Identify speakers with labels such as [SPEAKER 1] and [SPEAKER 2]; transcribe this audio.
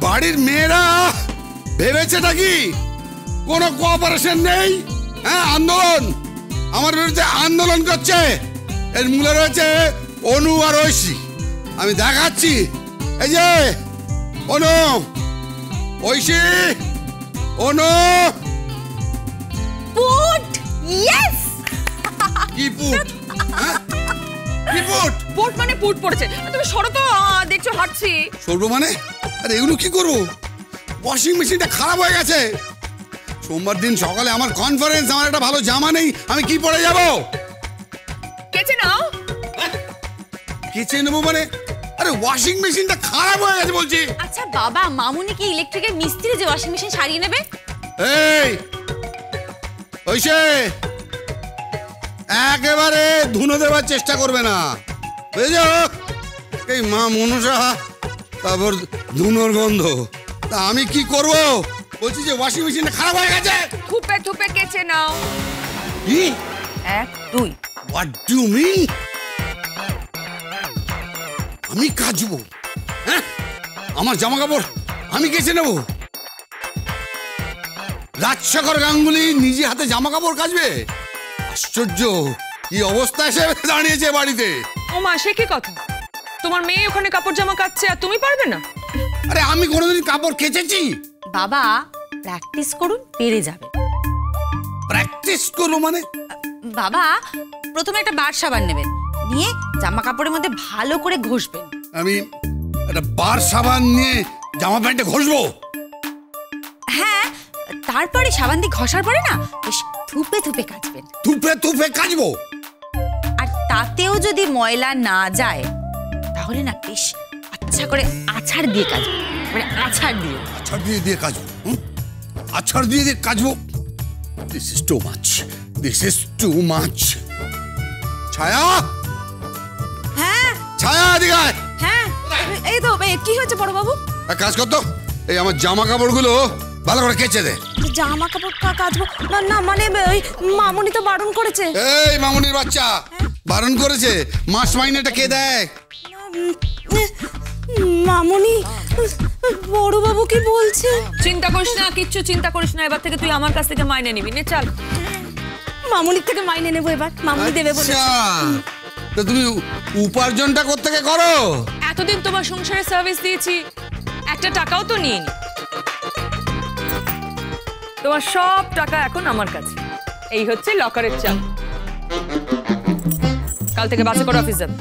[SPEAKER 1] বাড়ির মেয়েরা ভেবেছেটা কি কোনো কোঅপারেশন নেই? হ্যাঁ, আন্দোলন, আমার বিরুদ্ধে আন্দোলন করছে। এর মূলে রয়েছে অনু আর ঐশী। আমি দেখাচ্ছি, এই যে অনু, ঐশী, অনু।
[SPEAKER 2] Put, yes.
[SPEAKER 1] কি পুট? কি পুট?
[SPEAKER 2] পুট মানে পুট পড়েছে। তুমি সরো তো, দেখছো হাঁটছি।
[SPEAKER 1] সরবো মানে? আরে এগুলো কি করবো? ওয়াশিং মেশিনটা খারাপ হয়ে গেছে। সোমবার দিন সকালে আমার কনফারেন্স, আমার একটা ভালো জামা নেই, আমি কি পরে যাব?
[SPEAKER 2] কেচে নাও।
[SPEAKER 1] কেচে নেবো মানে? আরে ওয়াশিং মেশিনটা খারাপ হয়ে গেছে বলছি।
[SPEAKER 2] আচ্ছা বাবা, মামুনি কি ইলেকট্রিকের মিস্ত্রি যে ওয়াশিং মেশিন সারিয়ে নেবে?
[SPEAKER 1] এই ওইসে একেবারে ধুনো দেওয়ার চেষ্টা করবে না, বুঝেছো? এই মা মনসা, তারপর ধুনোর গন্ধ। তা আমি কি করব? বলছি যে ওয়াশিং মেশিনটা খারাপ হয়ে গেছে।
[SPEAKER 2] থুপে থুপে কেচে নাও।
[SPEAKER 1] কি?
[SPEAKER 2] 1 2।
[SPEAKER 1] What do mean? আমি কাচবো? হ্যাঁ, আমার জামা কাপড় আমি কেচে নেব? রাজশেখর গাঙ্গুলি নিজে হাতে জামা কাপড় কাচবে? আশ্চর্য, কি অবস্থা এসে দাঁড়িয়েছে বাড়িতে।
[SPEAKER 3] ও মা, সে কি কথা? তোমার মেয়ে ওখানে কাপড় জামা কাচ্ছে আর তুমি পারবে না?
[SPEAKER 1] আরে আমি কোনোদিন কাপড় কেচেছি?
[SPEAKER 2] বাবা, প্র্যাকটিস করুন, পেরে যাবে।
[SPEAKER 1] প্র্যাকটিস করো মানে?
[SPEAKER 2] বাবা, প্রথমে একটা বার সাবান নেবেন, নিয়ে জামা কাপড়ের মধ্যে ভালো করে ঘষবেন।
[SPEAKER 1] আমি একটা বার সাবান নিয়ে জামা প্যান্টে ঘষবো?
[SPEAKER 2] হ্যাঁ, তারপরে সাবান দিয়ে ঘষার পরে না বেশ থুপে থুপে কাচবেন।
[SPEAKER 1] থুপে থুপে কাচবো?
[SPEAKER 2] আর তাতেও যদি ময়লা না যায় তাহলে না বেশ আচ্ছা করে আছাড় দিয়ে কাচবেন। মানে আছাড় দিয়ে।
[SPEAKER 1] আছাড় দিয়ে দিয়ে কাচবো? আছাড় দিয়ে দিয়ে কাচবো? This is too much, this is too much. Chhaya,
[SPEAKER 2] হ্যাঁ
[SPEAKER 1] ছায়া এদিকে আয়।
[SPEAKER 2] হ্যাঁ, এই তো। কি হয়েছে বড় বাবু?
[SPEAKER 1] এক কাজ করতো, এই আমার জামা কাপড়গুলো ভালো করে কেচে দে।
[SPEAKER 4] জামা কাপড় কাচবো না? না মানে ওই মামুনি তো বারণ করেছে।
[SPEAKER 1] এই মামুনির বাচ্চা, বারণ করেছে? মাস মাইনেটা কে দেয়?
[SPEAKER 4] মামুনি, বড় বাবু কি বলছে?
[SPEAKER 3] চিন্তা করিস না, কিচ্ছু চিন্তা করিস না। এবার থেকে তুই আমার কাছ থেকে মাইনে নিবি। নে চল।
[SPEAKER 4] মামুনির থেকে মাইনে নেবো এবার, মামুনি দেবে বলে।
[SPEAKER 1] তো তুমি উপার্জনটা কোত্থেকে করো?
[SPEAKER 3] এতদিন তোমার সংসারে সার্ভিস দিয়েছি, একটা টাকাও তো নিইনি। তোমার সব টাকা এখন আমার কাছে। এই হচ্ছে লকারের চাবি। কাল থেকে বাসে করে অফিস যাবে।